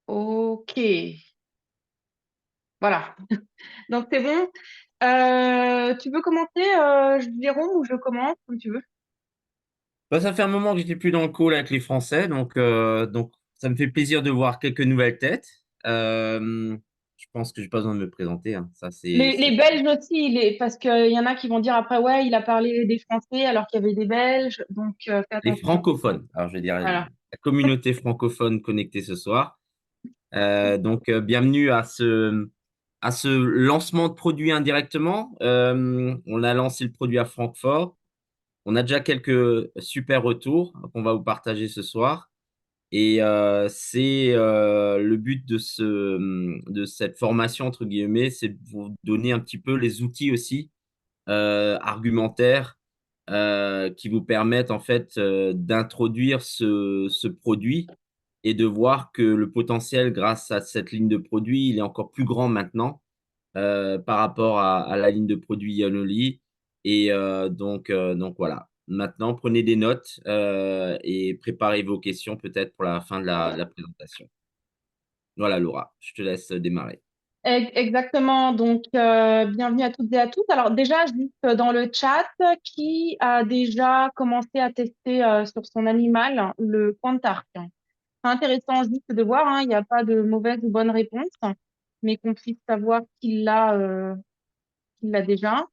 Ok, voilà. Donc c'est bon. Tu veux commencer, Jérôme, ou je commence, comme tu veux? Bah, ça fait un moment que j'étais plus dans le call avec les Français, donc ça me fait plaisir de voir quelques nouvelles têtes. Je pense que j'ai pas besoin de me présenter, hein. Ça, Les Belges aussi, parce qu'il y en a qui vont dire après, ouais, il a parlé des Français alors qu'il y avait des Belges, donc fais les attention. francophones. Alors, je vais dire Voilà. la communauté francophone connectée ce soir. Bienvenue à ce lancement de produit indirectement. On a lancé le produit à Francfort. On a déjà quelques super retours qu'on va vous partager ce soir. C'est le but de cette formation, entre guillemets, c'est de vous donner un petit peu les outils aussi argumentaires qui vous permettent en fait d'introduire ce produit et de voir que le potentiel grâce à cette ligne de produit, il est encore plus grand maintenant par rapport à la ligne de produit Yanoli. Donc voilà. Maintenant, prenez des notes et préparez vos questions peut-être pour la fin de la présentation. Voilà, Laura, je te laisse démarrer. Exactement. Donc, bienvenue à toutes et à tous. Alors, déjà, juste dans le chat, qui a déjà commencé à tester sur son animal le Quantark? C'est intéressant juste de voir, hein, il n'y a pas de mauvaise ou bonne réponse, mais qu'on puisse savoir qu'il l'a déjà.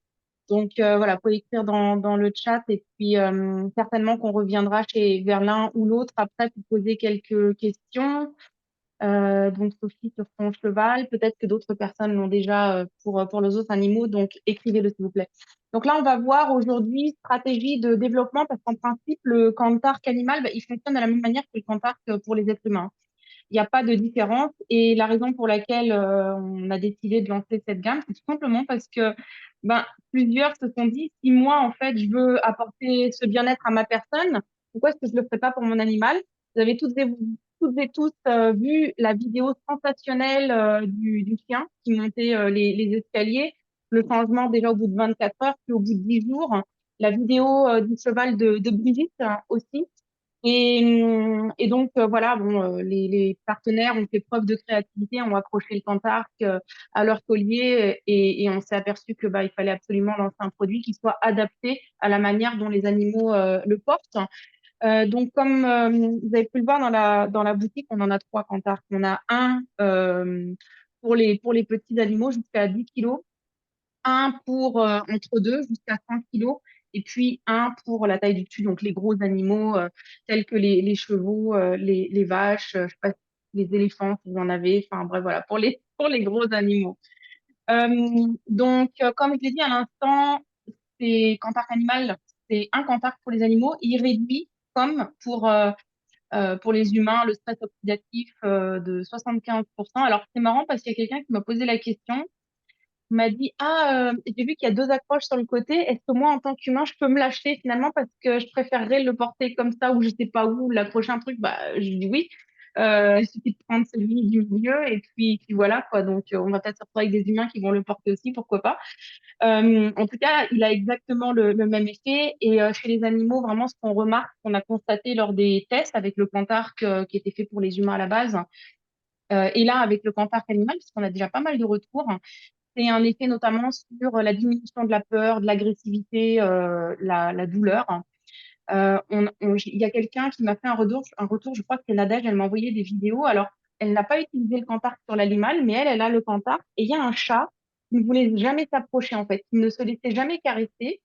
Donc, voilà, faut écrire dans le chat et puis certainement qu'on reviendra vers l'un ou l'autre après pour poser quelques questions. Donc Sophie sur son cheval, peut-être que d'autres personnes l'ont déjà pour les autres animaux, donc écrivez-le s'il vous plaît. Donc là, on va voir aujourd'hui stratégie de développement parce qu'en principe, le Cantark animal, bah, il fonctionne de la même manière que le Cantark pour les êtres humains. Il n'y a pas de différence et la raison pour laquelle on a décidé de lancer cette gamme, c'est tout simplement parce que ben, plusieurs se sont dit, si moi, en fait, je veux apporter ce bien-être à ma personne, pourquoi est-ce que je le ferais pas pour mon animal? Vous avez toutes et tous vu la vidéo sensationnelle du chien qui montait les escaliers, le changement déjà au bout de 24 heures, puis au bout de 10 jours, la vidéo du cheval de Brigitte aussi. Et donc, voilà, bon, les partenaires ont fait preuve de créativité, ont accroché le Cantark à leur collier et on s'est aperçu que bah, il fallait absolument lancer un produit qui soit adapté à la manière dont les animaux le portent. Donc, comme vous avez pu le voir dans la boutique, on en a trois Cantark. On a un pour les petits animaux jusqu'à 10 kilos, un pour entre deux jusqu'à 5 kilos, et puis un pour la taille du dessus, donc les gros animaux tels que les chevaux, les vaches, je sais pas, les éléphants si vous en avez, enfin bref, voilà, pour les gros animaux. Donc, comme je l'ai dit à l'instant, c'est Cantark Animal, c'est un Cantark pour les animaux, il réduit comme pour les humains le stress oxydatif de 75%. Alors, c'est marrant parce qu'il y a quelqu'un qui m'a posé la question m'a dit, ah, j'ai vu qu'il y a deux accroches sur le côté. Est-ce que moi, en tant qu'humain, je peux me lâcher finalement parce que je préférerais le porter comme ça ou je sais pas où, l'accrocher un truc? Bah, je dis oui. Il suffit de prendre celui du milieu et puis voilà quoi. Donc, on va peut-être se retrouver avec des humains qui vont le porter aussi, pourquoi pas. En tout cas, il a exactement le même effet. Et chez les animaux, vraiment, ce qu'on remarque, qu'on a constaté lors des tests avec le Cantark qui était fait pour les humains à la base, et là avec le Cantark animal, puisqu'on a déjà pas mal de retours, c'est un effet notamment sur la diminution de la peur, de l'agressivité, la douleur. Il y a quelqu'un qui m'a fait un retour, je crois que c'est Nadège, elle m'a envoyé des vidéos. Alors, elle n'a pas utilisé le Cantark sur l'animal, mais elle a le Cantark. Et il y a un chat qui ne voulait jamais s'approcher, en fait, qui ne se laissait jamais caresser.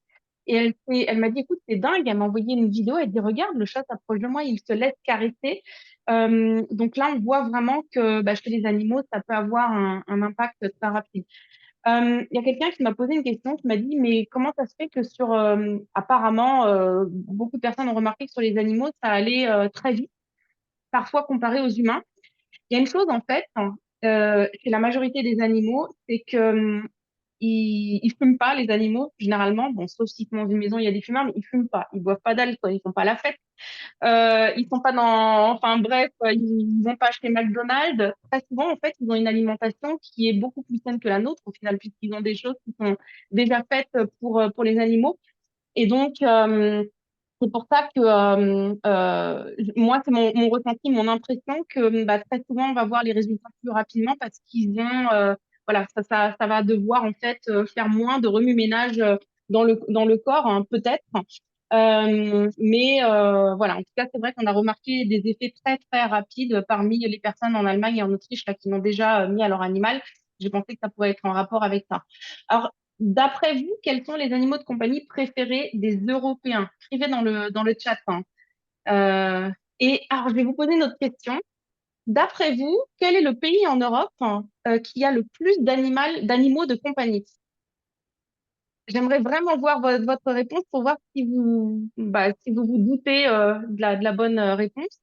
Et elle m'a dit, écoute, c'est dingue. Elle m'a envoyé une vidéo. Elle dit, regarde, le chat s'approche de moi, il se laisse caresser. Donc là, on voit vraiment que bah, chez les animaux, ça peut avoir un impact très rapide. Il y a quelqu'un qui m'a posé une question, qui m'a dit, mais comment ça se fait que apparemment, beaucoup de personnes ont remarqué que sur les animaux, ça allait très vite, parfois comparé aux humains. Il y a une chose en fait, chez la majorité des animaux, c'est que ils fument pas les animaux généralement. Bon, sauf s'ils sont dans une maison, il y a des fumeurs, mais ils fument pas, ils boivent pas d'alcool, ils font pas la fête. Ils sont pas enfin bref, ils vont pas acheter McDonald's. Très souvent, en fait, ils ont une alimentation qui est beaucoup plus saine que la nôtre au final, puisqu'ils ont des choses qui sont déjà faites pour les animaux. Et donc, C'est pour ça que moi, c'est mon ressenti, mon impression que bah, très souvent, on va voir les résultats plus rapidement parce qu'ils ont, voilà, ça va devoir en fait faire moins de remue-ménage dans le corps, hein, peut-être. Mais voilà, en tout cas, c'est vrai qu'on a remarqué des effets très, très rapides parmi les personnes en Allemagne et en Autriche là, qui l'ont déjà mis à leur animal. J'ai pensé que ça pourrait être en rapport avec ça. Alors, d'après vous, quels sont les animaux de compagnie préférés des Européens? Écrivez dans le chat, hein. Euh, et alors, je vais vous poser une autre question. D'après vous, quel est le pays en Europe hein, qui a le plus d'animaux de compagnie? J'aimerais vraiment voir votre réponse pour voir si si vous vous doutez de la bonne réponse.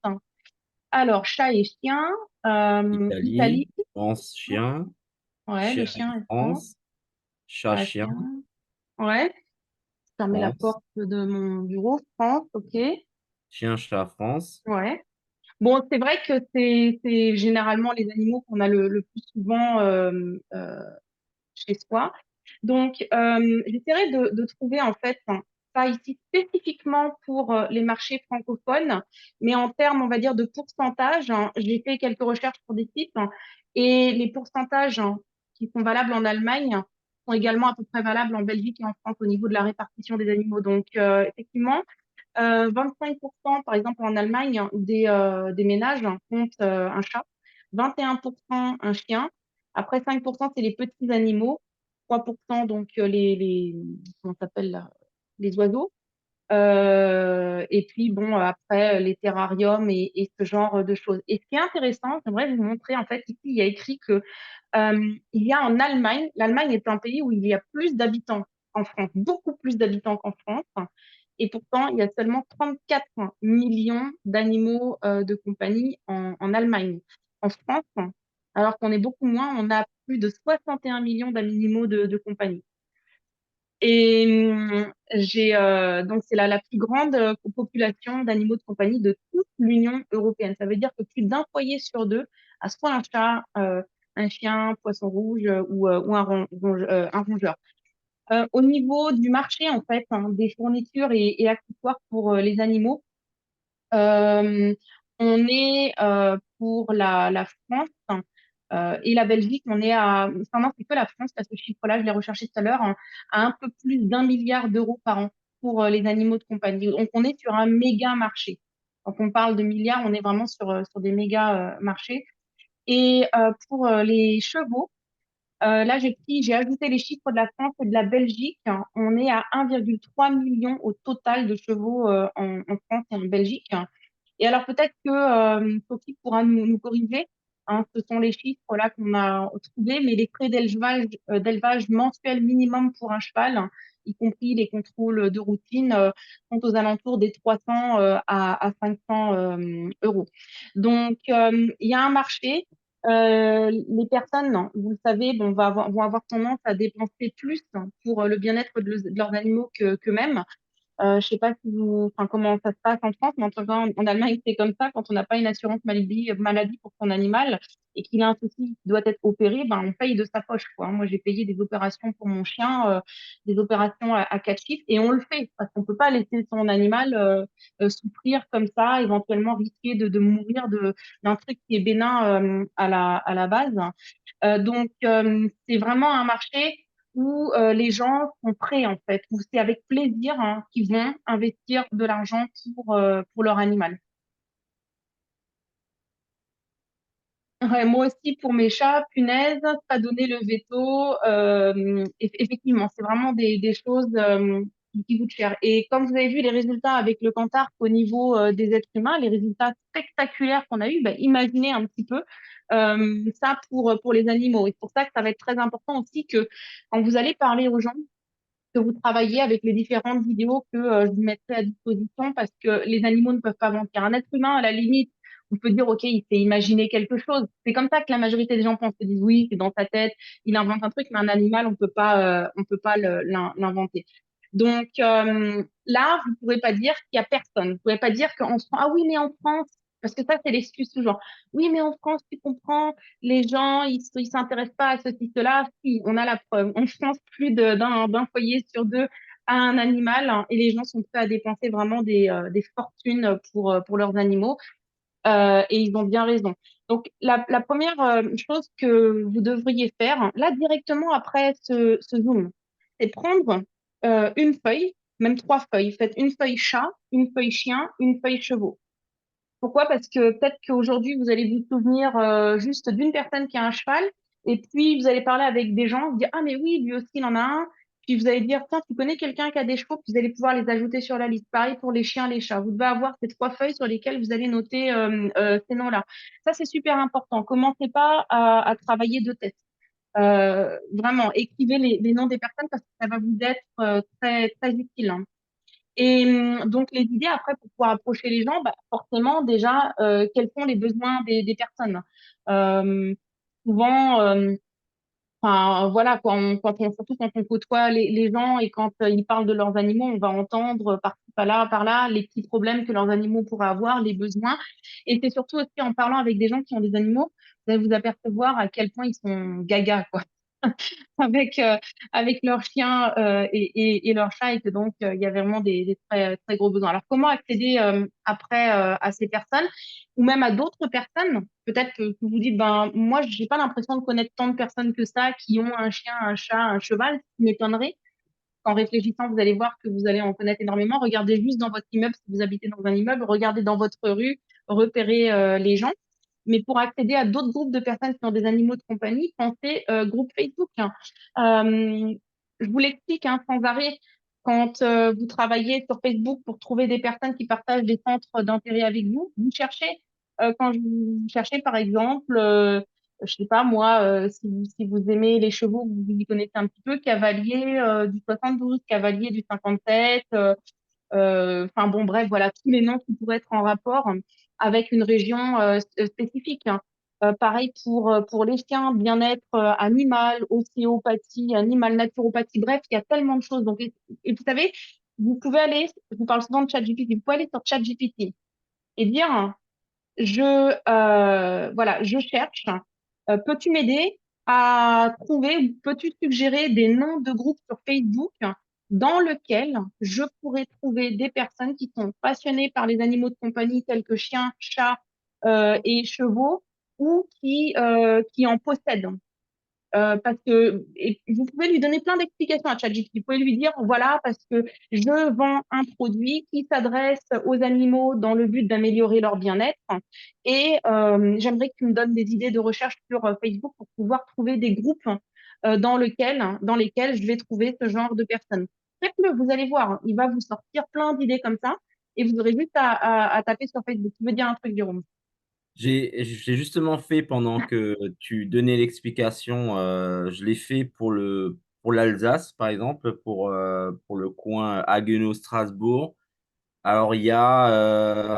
Alors, chat et chien, Italie, Italie, France, chien, ouais, le chien et chien est France, France, chat, chat, chien, chien, ouais. Fermez la France, porte de mon bureau, France, ok, chien, chat, France. ouais. Bon, c'est vrai que c'est généralement les animaux qu'on a le plus souvent chez soi. Donc, j'essaierai de trouver en fait, hein, pas ici spécifiquement pour les marchés francophones, mais en termes, on va dire, de pourcentage, hein, j'ai fait quelques recherches sur des sites hein, et les pourcentages hein, qui sont valables en Allemagne sont également à peu près valables en Belgique et en France au niveau de la répartition des animaux. Donc, effectivement, 25%, par exemple, en Allemagne, des ménages comptent un chat, 21% un chien. Après, 5%, c'est les petits animaux. 3%, donc comment ça s'appelle là, les oiseaux. Et puis, bon, après, les terrariums et ce genre de choses. Et ce qui est intéressant, j'aimerais vous montrer, en fait, ici, il y a écrit que il y a en Allemagne, l'Allemagne est un pays où il y a plus d'habitants en France, beaucoup plus d'habitants qu'en France. Et pourtant, il y a seulement 34 millions d'animaux de compagnie en Allemagne. En France, alors qu'on est beaucoup moins, on a plus de 61 millions d'animaux de compagnie. Et donc c'est la plus grande population d'animaux de compagnie de toute l'Union européenne. Ça veut dire que plus d'un foyer sur deux a soit un chat, un chien, poisson rouge ou un rongeur. Au niveau du marché en fait, hein, des fournitures et accessoires pour les animaux, euh, on est pour la France et la Belgique, on est enfin non, c'est que la France, parce que ce chiffre-là, je l'ai recherché tout à l'heure, hein, à un peu plus d'1 milliard d'euros par an pour les animaux de compagnie. Donc on est sur un méga marché. Quand on parle de milliards, on est vraiment sur des méga marchés. Et pour les chevaux, là j'ai ajouté les chiffres de la France et de la Belgique. On est à 1,3 million au total de chevaux en France et en Belgique. Et alors peut-être que Sophie pourra nous corriger. Hein, ce sont les chiffres là qu'on a trouvés, mais les frais d'élevage mensuels minimum pour un cheval, hein, y compris les contrôles de routine, sont aux alentours des 300 à 500 euros. Donc il y a un marché. Les personnes, non, vous le savez, bon, vont avoir tendance à dépenser plus hein, pour le bien-être de leurs animaux qu'eux-mêmes. Je sais pas si enfin, comment ça se passe en France, mais en tout cas, en Allemagne, c'est comme ça. Quand on n'a pas une assurance maladie pour son animal et qu'il a un souci qui doit être opéré, ben, on paye de sa poche, quoi. Moi, j'ai payé des opérations pour mon chien, des opérations à 4 chiffres, et on le fait parce qu'on peut pas laisser son animal souffrir comme ça, éventuellement risquer de mourir d'un truc qui est bénin à la base. Donc, c'est vraiment un marché où les gens sont prêts, en fait, où c'est avec plaisir hein, qu'ils vont investir de l'argent pour leur animal. Ouais, moi aussi, pour mes chats, punaise, pas donner le veto. Effectivement, c'est vraiment des choses qui coûtent cher. Et comme vous avez vu les résultats avec le Cantar au niveau des êtres humains, les résultats spectaculaires qu'on a eus, ben, imaginez un petit peu ça pour les animaux. Et c'est pour ça que ça va être très important aussi que quand vous allez parler aux gens, que vous travaillez avec les différentes vidéos que je vous mettrai à disposition parce que les animaux ne peuvent pas mentir. Un être humain, à la limite, on peut dire, OK, il s'est imaginé quelque chose. C'est comme ça que la majorité des gens pensent, se disent, oui, c'est dans sa tête, il invente un truc, mais un animal, on peut pas l'inventer. Donc là, vous pourrez pas dire qu'il y a personne. Vous pourrez pas dire qu'en France, ah oui, mais en France, parce que ça, c'est l'excuse toujours. Oui, mais en France, tu comprends, les gens, ils s'intéressent pas à ceci, cela. Si, on a la preuve. En France, plus d'un foyer sur deux à un animal, hein, et les gens sont prêts à dépenser vraiment des fortunes pour leurs animaux. Et ils ont bien raison. Donc, la première chose que vous devriez faire, là, directement après ce Zoom, c'est prendre une feuille, même trois feuilles. Faites une feuille chat, une feuille chien, une feuille chevaux. Pourquoi? Parce que peut-être qu'aujourd'hui, vous allez vous souvenir juste d'une personne qui a un cheval, et puis vous allez parler avec des gens, vous dire, ah mais oui, lui aussi, il en a un. Puis vous allez dire, tiens, tu connais quelqu'un qui a des chevaux, puis vous allez pouvoir les ajouter sur la liste. Pareil pour les chiens, les chats. Vous devez avoir ces trois feuilles sur lesquelles vous allez noter ces noms-là. Ça, c'est super important. Commencez pas à travailler de tête. Vraiment, écrivez les noms des personnes parce que ça va vous être très, très utile, hein. Et donc, les idées, après, pour pouvoir approcher les gens, bah, forcément, déjà, quels sont les besoins des personnes? Euh, souvent, enfin, voilà, surtout quand on côtoie les gens et quand ils parlent de leurs animaux, on va entendre par-ci, par-là, les petits problèmes que leurs animaux pourraient avoir, les besoins. Et c'est surtout aussi en parlant avec des gens qui ont des animaux, vous allez vous apercevoir à quel point ils sont gaga, quoi. avec avec leurs chiens et leurs chats et que donc il y a vraiment des très très gros besoins. Alors comment accéder après à ces personnes ou même à d'autres personnes? Peut-être que vous dites ben moi j'ai pas l'impression de connaître tant de personnes que ça qui ont un chien, un chat, un cheval, ce qui m'étonnerait. En réfléchissant, vous allez voir que vous allez en connaître énormément. Regardez juste dans votre immeuble si vous habitez dans un immeuble, regardez dans votre rue, repérez les gens. Mais pour accéder à d'autres groupes de personnes qui ont des animaux de compagnie, pensez groupe Facebook, hein. Euh, je vous l'explique hein, sans arrêt. Quand vous travaillez sur Facebook pour trouver des personnes qui partagent des centres d'intérêt avec vous, vous cherchez, quand vous cherchez par exemple, je sais pas moi, si vous aimez les chevaux, vous y connaissez un petit peu, cavalier du 72, cavalier du 57, enfin bon, bref, voilà, tous les noms qui pourraient être en rapport avec une région spécifique, hein. Pareil pour les chiens, bien-être animal, ostéopathie, animal, naturopathie, bref, il y a tellement de choses. Donc, et vous savez, vous pouvez aller, je vous parle souvent de ChatGPT, vous pouvez aller sur ChatGPT et dire, voilà, je cherche. Peux-tu m'aider à trouver ou peux-tu suggérer des noms de groupes sur Facebook dans lesquels je pourrais trouver des personnes qui sont passionnées par les animaux de compagnie tels que chiens, chats et chevaux ou qui en possèdent? Parce que et vous pouvez lui donner plein d'explications à ChatGPT. Vous pouvez lui dire, voilà, parce que je vends un produit qui s'adresse aux animaux dans le but d'améliorer leur bien-être. Et j'aimerais que tu me donnes des idées de recherche sur Facebook pour pouvoir trouver des groupes dans lesquels je vais trouver ce genre de personnes. Faites-le, vous allez voir, il va vous sortir plein d'idées comme ça et vous aurez juste à taper sur Facebook. Tu veux dire un truc, Jérôme? J'ai justement fait pendant que tu donnais l'explication, je l'ai fait pour l'Alsace, par exemple, pour le coin Haguenau-Strasbourg. Alors, il y a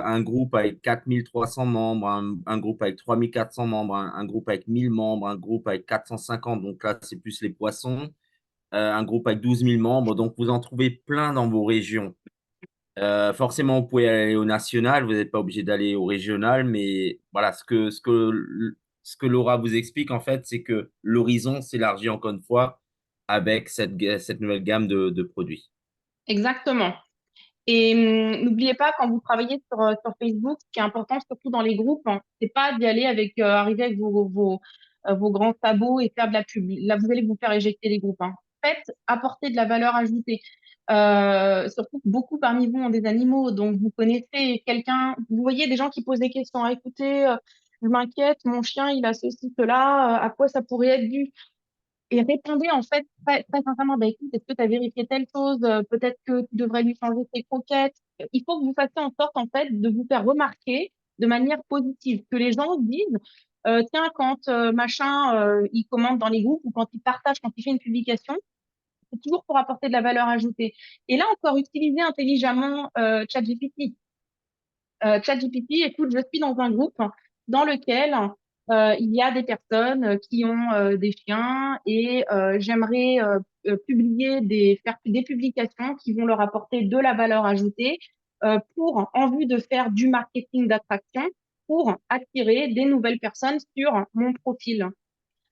un groupe avec 4300 membres, un groupe avec 3400 membres, un groupe avec 1000 membres, un groupe avec 450, donc là, c'est plus les poissons, un groupe avec 12 000 membres. Donc, vous en trouvez plein dans vos régions. Forcément, vous pouvez aller au national, vous n'êtes pas obligé d'aller au régional, mais voilà, ce que Laura vous explique, en fait, c'est que l'horizon s'élargit encore une fois avec cette nouvelle gamme de produits. Exactement. Et n'oubliez pas, quand vous travaillez sur Facebook, ce qui est important, surtout dans les groupes, hein, c'est pas d'y aller avec, arriver avec vos grands sabots et faire de la pub. Là, vous allez vous faire éjecter les groupes, hein. Faites apporter de la valeur ajoutée. Surtout que beaucoup parmi vous ont des animaux, donc vous connaissez quelqu'un, vous voyez des gens qui posent des questions. Ah, écoutez, je m'inquiète, mon chien, il a ceci, cela, à quoi ça pourrait être dû? Et répondez en fait très, très sincèrement, bah, écoute, est-ce que tu as vérifié telle chose? Peut-être que tu devrais lui changer ses croquettes. Il faut que vous fassiez en sorte en fait de vous faire remarquer de manière positive, que les gens se disent, tiens, quand machin, il commente dans les groupes ou quand il partage, quand il fait une publication, c'est toujours pour apporter de la valeur ajoutée. Et là encore, utilisez intelligemment ChatGPT. ChatGPT, écoute, je suis dans un groupe dans lequel il y a des personnes qui ont des chiens et j'aimerais faire des publications qui vont leur apporter de la valeur ajoutée en vue de faire du marketing d'attraction pour attirer des nouvelles personnes sur mon profil.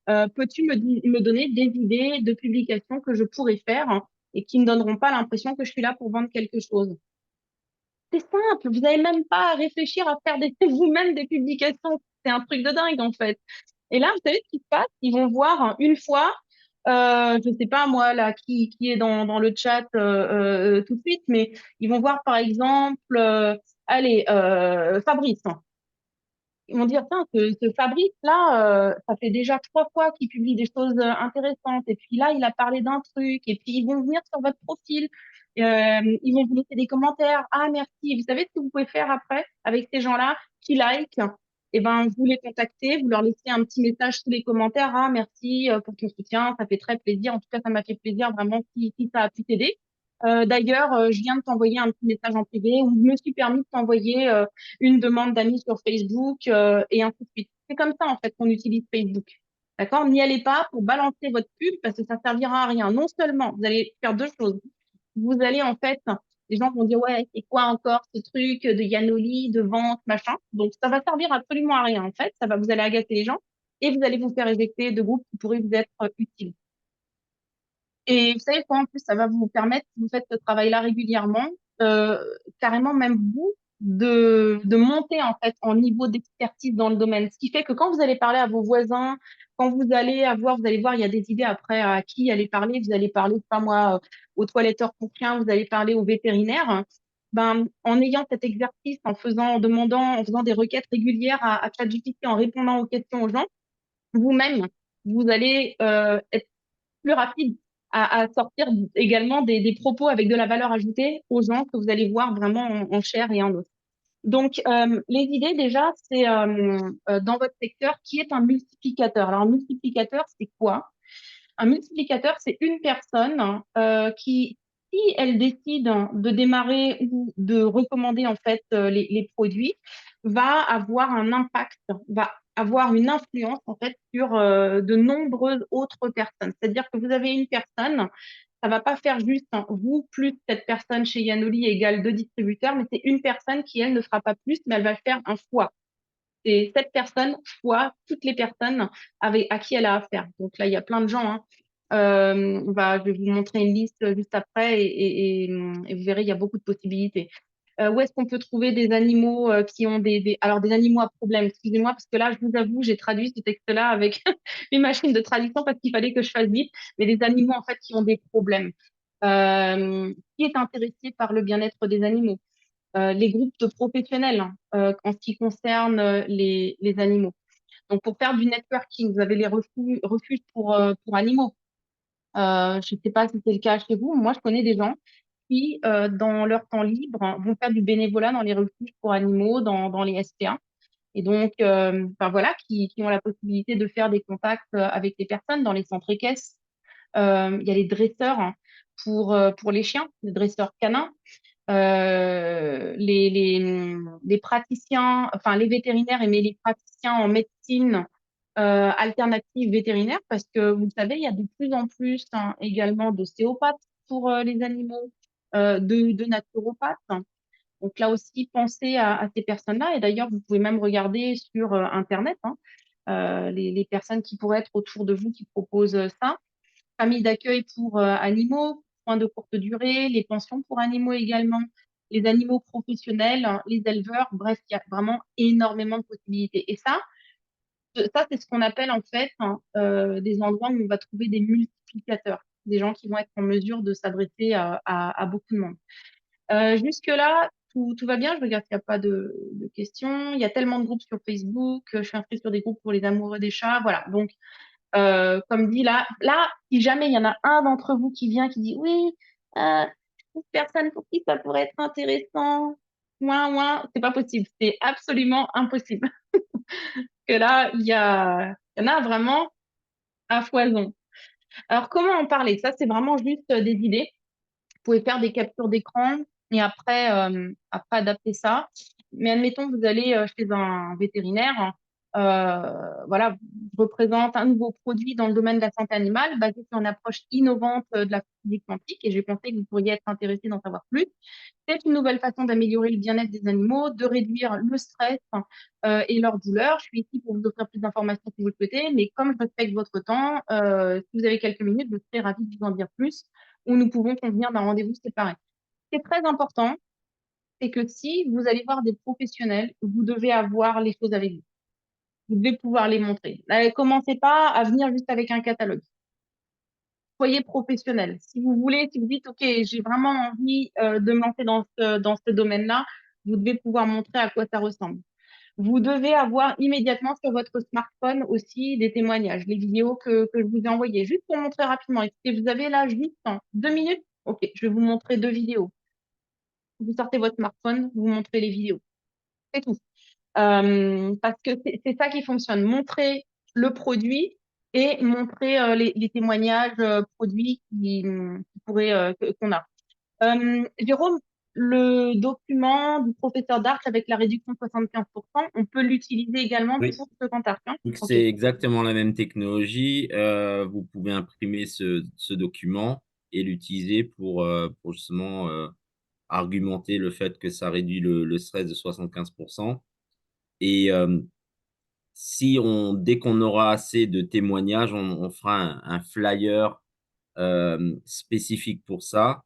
Peux-tu me donner des idées de publications que je pourrais faire et qui ne donneront pas l'impression que je suis là pour vendre quelque chose. C'est simple, vous n'avez même pas à réfléchir à faire vous-même des publications. C'est un truc de dingue, en fait. Et là, vous savez ce qui se passe? Ils vont voir une fois, je sais pas moi, là, qui est dans le chat tout de suite, mais ils vont voir, par exemple, allez, Fabrice. Ils vont dire, tiens, ce Fabrice-là, ça fait déjà 3 fois qu'il publie des choses intéressantes. Et puis là, il a parlé d'un truc. Et puis, ils vont venir sur votre profil. Ils vont vous laisser des commentaires. Ah, merci. Vous savez ce que vous pouvez faire après avec ces gens-là qui like? Eh ben, vous les contactez, vous leur laissez un petit message sous les commentaires. Ah, merci pour ton soutien. Ça fait très plaisir. En tout cas, ça m'a fait plaisir vraiment si ça a pu t'aider. D'ailleurs, je viens de t'envoyer un petit message en privé ou je me suis permis de t'envoyer une demande d'amis sur Facebook et ainsi de suite. C'est comme ça en fait qu'on utilise Facebook. D'accord? N'y allez pas pour balancer votre pub parce que ça servira à rien. Non seulement vous allez faire deux choses. Vous allez en fait, les gens vont dire ouais, c'est quoi encore ce truc de Yanoli, de vente, machin. Donc ça va servir absolument à rien en fait. Ça va, vous allez agacer les gens et vous allez vous faire éjecter de groupes qui pourraient vous être utiles. Et vous savez quoi, en plus, ça va vous permettre, si vous faites ce travail-là régulièrement, euh, carrément même vous, de monter en fait en niveau d'expertise dans le domaine. Ce qui fait que quand vous allez parler à vos voisins, quand vous allez voir, il y a des idées après à qui aller parler. Vous allez parler, pas moi, aux toiletteurs pour chiens, vous allez parler aux vétérinaires. Ben, en ayant cet exercice, en demandant, en faisant des requêtes régulières à ChatGPT, en répondant aux questions aux gens, vous-même, vous allez être plus rapide à sortir également des propos avec de la valeur ajoutée aux gens que vous allez voir vraiment en chair et en os. Donc, les idées, déjà, c'est dans votre secteur qui est un multiplicateur. Alors, un multiplicateur, c'est quoi? Un multiplicateur, c'est une personne qui, si elle décide de démarrer ou de recommander en fait les produits, va avoir un impact, va avoir une influence en fait sur de nombreuses autres personnes. C'est-à-dire que vous avez une personne, ça va pas faire juste vous plus cette personne chez Yanoli égale deux distributeurs, mais c'est une personne qui elle ne fera pas plus, mais elle va faire un fois. C'est cette personne fois toutes les personnes à qui elle a affaire. Donc là, il y a plein de gens, hein. Je vais vous montrer une liste juste après et vous verrez, il y a beaucoup de possibilités. Où est-ce qu'on peut trouver des animaux qui ont alors des animaux à problème? Excusez-moi, parce que là, je vous avoue, j'ai traduit ce texte-là avec une machine de traduction parce qu'il fallait que je fasse vite, mais des animaux en fait qui ont des problèmes. Qui est intéressé par le bien-être des animaux? Les groupes de professionnels hein, en ce qui concerne les animaux. Donc, pour faire du networking, vous avez les refuges pour animaux. Je ne sais pas si c'est le cas chez vous. Moi, je connais des gens qui, dans leur temps libre, hein, vont faire du bénévolat dans les refuges pour animaux, dans les SPA. Et donc, enfin, voilà, qui ont la possibilité de faire des contacts avec les personnes dans les centres équestres. Il y a les dresseurs hein, pour les chiens, les dresseurs canins les praticiens, enfin les vétérinaires, mais les praticiens en médecine alternative vétérinaire, parce que vous le savez, il y a de plus en plus hein, également d'ostéopathes pour les animaux, de naturopathes. Donc là aussi, pensez à ces personnes-là. Et d'ailleurs, vous pouvez même regarder sur Internet hein, les personnes qui pourraient être autour de vous qui proposent ça familles d'accueil pour animaux, soins de courte durée, les pensions pour animaux également, les animaux professionnels, hein, les éleveurs, bref, il y a vraiment énormément de possibilités. Et ça c'est ce qu'on appelle en fait hein, des endroits où on va trouver des multiplicateurs, des gens qui vont être en mesure de s'adresser à beaucoup de monde. Jusque-là, tout va bien. Je regarde s'il n'y a pas de questions. Il y a tellement de groupes sur Facebook. Je suis inscrite sur des groupes pour les amoureux des chats. Voilà. Donc, comme dit là, si jamais il y en a un d'entre vous qui vient, qui dit oui, euh, une personne pour qui ça pourrait être intéressant, c'est pas possible, c'est absolument impossible. Que là, il y en a vraiment à foison. Alors, comment en parler? Ça, c'est vraiment juste des idées. Vous pouvez faire des captures d'écran et après adapter ça. Mais admettons, vous allez chez un vétérinaire, voilà, je représente un nouveau produit dans le domaine de la santé animale basé sur une approche innovante de la physique quantique et j'ai pensé que vous pourriez être intéressé d'en savoir plus. C'est une nouvelle façon d'améliorer le bien-être des animaux, de réduire le stress et leur douleur. Je suis ici pour vous offrir plus d'informations si vous le souhaitez, mais comme je respecte votre temps, si vous avez quelques minutes, je serais ravie de vous en dire plus ou nous pouvons convenir d'un rendez-vous séparé. Ce qui est très important, c'est que si vous allez voir des professionnels, vous devez avoir les choses avec vous. Vous devez pouvoir les montrer. Commencez pas à venir juste avec un catalogue. Soyez professionnel. Si vous voulez, si vous dites, OK, j'ai vraiment envie de me lancer dans ce domaine-là, vous devez pouvoir montrer à quoi ça ressemble. Vous devez avoir immédiatement sur votre smartphone aussi des témoignages, les vidéos que je vous ai envoyées, juste pour montrer rapidement. Et vous avez là juste 2 minutes, OK, je vais vous montrer 2 vidéos. Vous sortez votre smartphone, vous montrez les vidéos. C'est tout. Parce que c'est ça qui fonctionne. Montrer le produit et montrer les témoignages produits qui pourraient, qu'on a. Jérôme, le document du professeur Darch avec la réduction de 75%, on peut l'utiliser également Oui. pour ce compte hein. Donc, OK. c'est exactement la même technologie. Vous pouvez imprimer ce document et l'utiliser pour justement argumenter le fait que ça réduit le stress de 75%. Et dès qu'on aura assez de témoignages, on fera un flyer spécifique pour ça.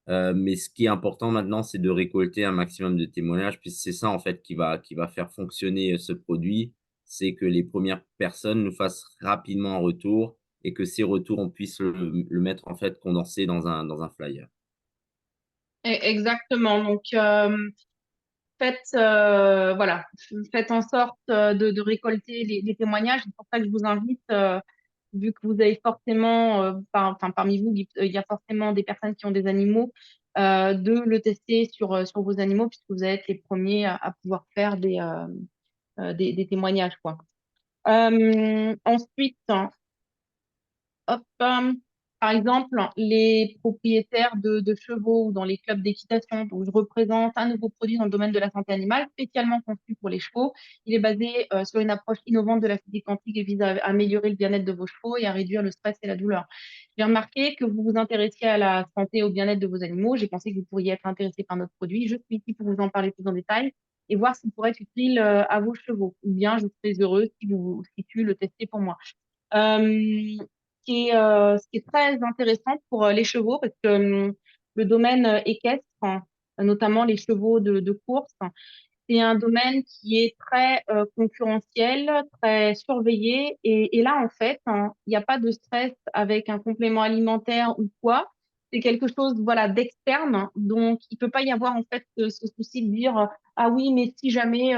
Mais ce qui est important maintenant, c'est de récolter un maximum de témoignages, puisque c'est ça en fait qui va faire fonctionner ce produit. C'est que les premières personnes nous fassent rapidement un retour et que ces retours, on puisse le mettre en fait condensé dans un flyer. Exactement. Donc, voilà, faites en sorte de récolter les témoignages. C'est pour ça que je vous invite, vu que vous avez forcément, enfin, parmi vous, il y a forcément des personnes qui ont des animaux, de le tester sur vos animaux, puisque vous allez être les premiers à pouvoir faire des témoignages, quoi. Ensuite, hop, par exemple, les propriétaires de chevaux ou dans les clubs d'équitation. Donc, je représente un nouveau produit dans le domaine de la santé animale, spécialement conçu pour les chevaux. Il est basé sur une approche innovante de la physique quantique et vise à améliorer le bien-être de vos chevaux et à réduire le stress et la douleur. J'ai remarqué que vous vous intéressiez à la santé et au bien-être de vos animaux. J'ai pensé que vous pourriez être intéressé par notre produit. Je suis ici pour vous en parler plus en détail et voir s'il pourrait être utile à vos chevaux. Ou bien je serais heureuse si tu le testez pour moi. Ce qui est très intéressant pour les chevaux, parce que le domaine équestre, hein, notamment les chevaux de course, c'est un domaine qui est très concurrentiel, très surveillé. Et là, en fait, hein, il n'y a pas de stress avec un complément alimentaire ou quoi. C'est quelque chose, voilà, d'externe. Donc, il peut pas y avoir, en fait, ce souci de dire, ah oui, mais si jamais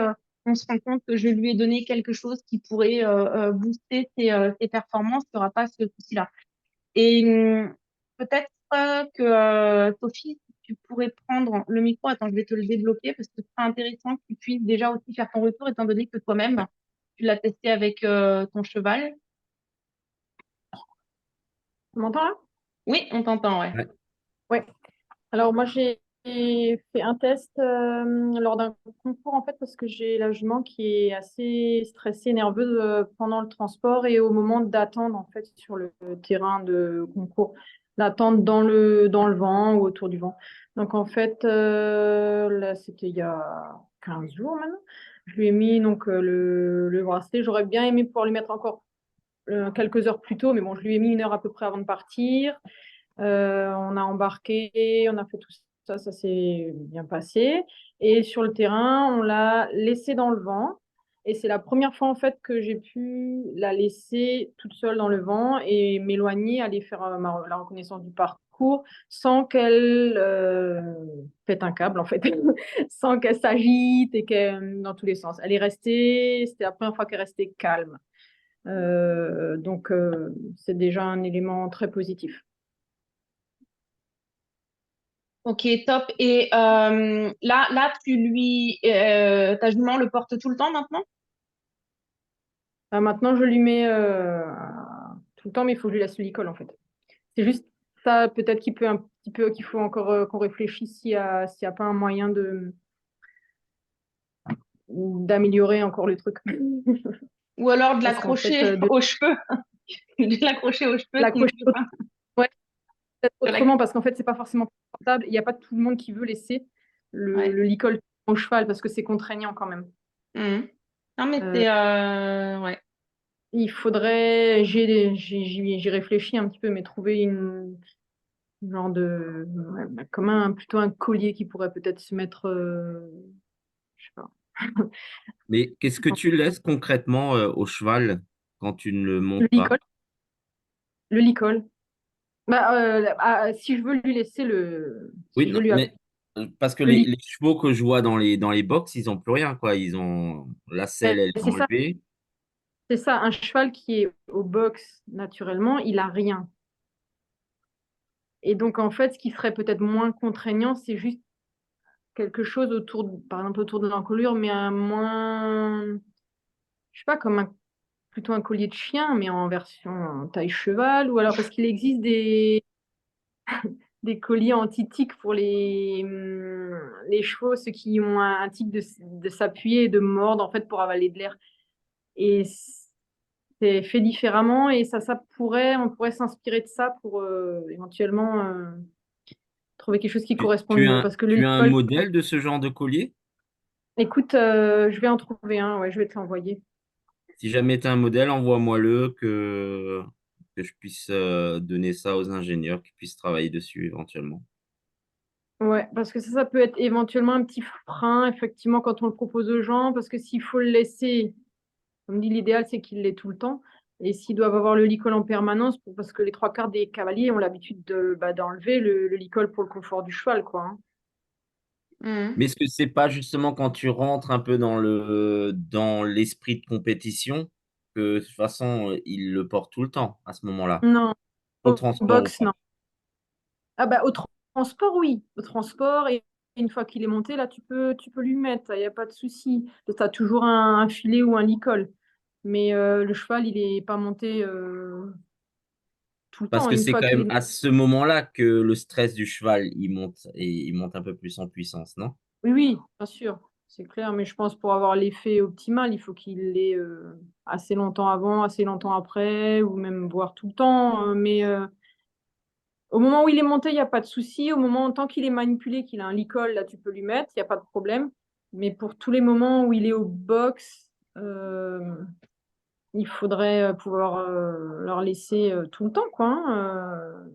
on se rend compte que je lui ai donné quelque chose qui pourrait booster ses performances, il n'y aura pas ce souci-là. Et peut-être que Sophie, tu pourrais prendre le micro. Attends, je vais te le débloquer parce que ce sera intéressant que tu puisses déjà aussi faire ton retour, étant donné que toi-même, tu l'as testé avec ton cheval. Tu m'entends là? Oui, on t'entend, ouais. Ouais. Ouais. Alors moi j'ai fait un test lors d'un concours en fait parce que j'ai la jument qui est assez stressée, nerveuse pendant le transport et au moment d'attendre en fait sur le terrain de concours, d'attendre dans le vent ou autour du vent. Donc en fait là c'était il y a 15 jours maintenant. Je lui ai mis donc le bracelet. J'aurais bien aimé pouvoir lui mettre encore quelques heures plus tôt, mais bon, je lui ai mis 1 heure à peu près avant de partir. On a embarqué, on a fait tout ça, ça s'est bien passé. Et sur le terrain, on l'a laissé dans le vent. Et c'est la première fois en fait que j'ai pu la laisser toute seule dans le vent et m'éloigner, aller faire la reconnaissance du parcours sans qu'elle pète un câble en fait, sans qu'elle s'agite et qu'elle dans tous les sens. Elle est restée, c'était la première fois qu'elle restait calme. Donc c'est déjà un élément très positif. Ok, top. Et ta jument le porte tout le temps maintenant? Maintenant, je lui mets tout le temps, mais il faut que je lui laisse le licol en fait. C'est juste ça, peut-être qu'il peut un petit peu, qu'il faut encore qu'on réfléchisse s'il y a pas un moyen d'améliorer encore le truc. Ou alors de Parce qu'en fait, l'accrocher aux cheveux? De l'accrocher aux cheveux s'il ne l'accrocher peut pas. ouais, peut-être De l'ac- autrement, parce qu'en fait, c'est pas forcément confortable. Il n'y a pas tout le monde qui veut laisser Ouais. le licol au cheval parce que c'est contraignant quand même. Mhm. Non, mais Euh, c'est... ouais. il faudrait, j'y réfléchis un petit peu, mais trouver Genre ouais, bah, comme plutôt un collier qui pourrait peut-être se mettre, je sais pas. Mais qu'est-ce que tu laisses concrètement au cheval quand tu ne le Le montes pas? licol. Le licol. Bah, si je veux lui laisser Oui, si je non, veux lui mais parce que le licol, les chevaux que je vois dans les box, ils ont plus rien, quoi. Ils ont la selle, elle est c'est ça, enlevée. c'est ça. Un cheval qui est au box naturellement, il a rien. Et donc, en fait, ce qui serait peut-être moins contraignant, c'est juste quelque chose par exemple, autour de l'encolure, mais un moins, je sais pas, plutôt un collier de chien, mais en version taille cheval, ou alors parce qu'il existe des colliers anti-tic pour les chevaux, ceux qui ont un tic de s'appuyer et de mordre, en fait, pour avaler de l'air. Et c'est fait différemment, et on pourrait s'inspirer de ça pour éventuellement trouver quelque chose qui corresponde mieux. Parce que le Tu as un licol, modèle de ce genre de collier? écoute, je vais en trouver un, ouais, je vais te l'envoyer. Si jamais tu as un modèle, envoie-moi-le que je puisse donner ça aux ingénieurs qui puissent travailler dessus éventuellement. Ouais, parce que ça peut être éventuellement un petit frein, effectivement, quand on le propose aux gens, parce que s'il faut le laisser, comme dit, l'idéal, c'est qu'il l'ait tout le temps. Et s'ils doivent avoir le licol en permanence, parce que les trois quarts des cavaliers ont l'habitude d'enlever le licol pour le confort du cheval, quoi, hein. Mhm. Mais est-ce que c'est pas justement quand tu rentres un peu dans l'esprit de compétition que de toute façon, ils le portent tout le temps à ce moment-là? Non, Au au transport ou box, pas? non. Ah bah, transport, oui. Au transport, et une fois qu'il est monté, là, tu peux lui mettre, il n'y a pas de souci. Tu as toujours un filet ou un licol. Mais le cheval, il n'est pas monté tout le Parce temps. que Une c'est fois quand qu'il même est... à ce moment-là que le stress du cheval, il monte un peu plus en puissance, non? Oui, oui, bien sûr, c'est clair. Mais je pense pour avoir l'effet optimal, il faut qu'il l'ait assez longtemps avant, assez longtemps après, ou même voire tout le temps. Mais au moment où il est monté, il n'y a pas de souci. Au moment, tant qu'il est manipulé, qu'il a un licol, là, tu peux lui mettre, il n'y a pas de problème. Mais pour tous les moments où il est au box, il faudrait pouvoir leur laisser tout le temps, quoi, hein.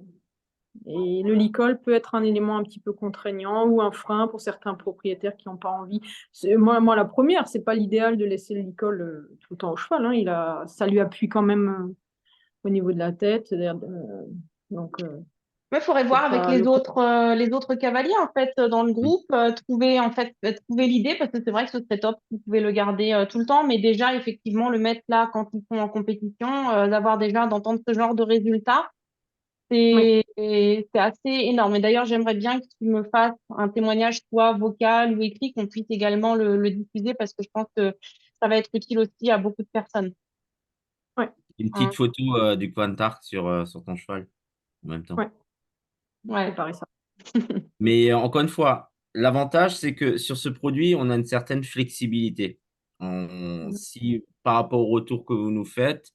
Et le licol peut être un élément un petit peu contraignant ou un frein pour certains propriétaires qui n'ont pas envie. Moi, la première, c'est pas l'idéal de laisser le licol tout le temps au cheval, hein. Ça lui appuie quand même au niveau de la tête. Donc, Mais il faudrait voir c'est avec pas le les autres cavaliers en fait dans le groupe, trouver en fait trouver l'idée parce que c'est vrai que ce serait top si vous pouvez le garder tout le temps, mais déjà effectivement le mettre là quand ils sont en compétition, d'avoir déjà d'entendre ce genre de résultats, Oui, c'est assez énorme. Et d'ailleurs j'aimerais bien que tu me fasses un témoignage soit vocal ou écrit qu'on puisse également le diffuser parce que je pense que ça va être utile aussi à beaucoup de personnes. ouais, Une petite ouais, photo du Quantark sur ton cheval en même temps. ouais, Ouais. préparer ça. Mais encore une fois, l'avantage, c'est que sur ce produit, on a une certaine flexibilité. Si par rapport au retour que vous nous faites,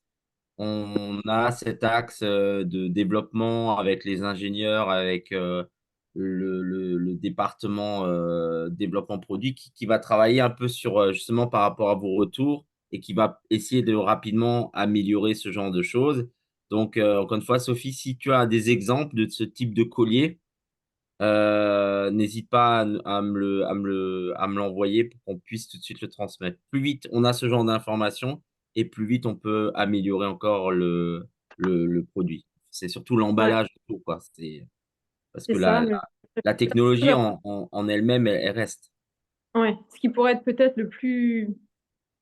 on a cet axe de développement avec les ingénieurs, avec le département développement produit qui va travailler un peu sur justement par rapport à vos retours et qui va essayer de rapidement améliorer ce genre de choses. Donc, encore une fois, Sophie, si tu as des exemples de ce type de collier, n'hésite pas à me l'envoyer pour qu'on puisse tout de suite le transmettre. Plus vite on a ce genre d'informations et plus vite on peut améliorer encore le produit. C'est surtout Ouais, l'emballage autour, quoi. C'est parce c'est que ça. Mais la technologie en elle-même, elle reste. ouais, ce qui pourrait être peut-être le plus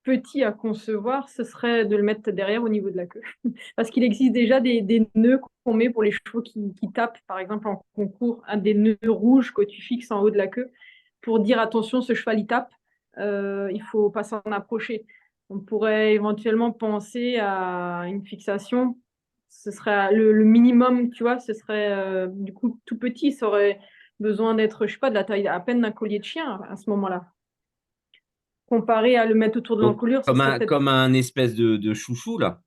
petit à concevoir, ce serait de le mettre derrière au niveau de la queue. Parce qu'il existe déjà des nœuds qu'on met pour les chevaux qui tapent, par exemple en concours, des nœuds rouges que tu fixes en haut de la queue pour dire attention, ce cheval il tape, il faut pas s'en approcher. On pourrait éventuellement penser à une fixation. Ce serait le minimum, tu vois, ce serait du coup tout petit, ça aurait besoin d'être, je sais pas, de la taille à peine d'un collier de chien à ce moment-là. Comparé à le mettre autour de Donc l'encolure, ce serait peut-être... comme un espèce de chouchou là?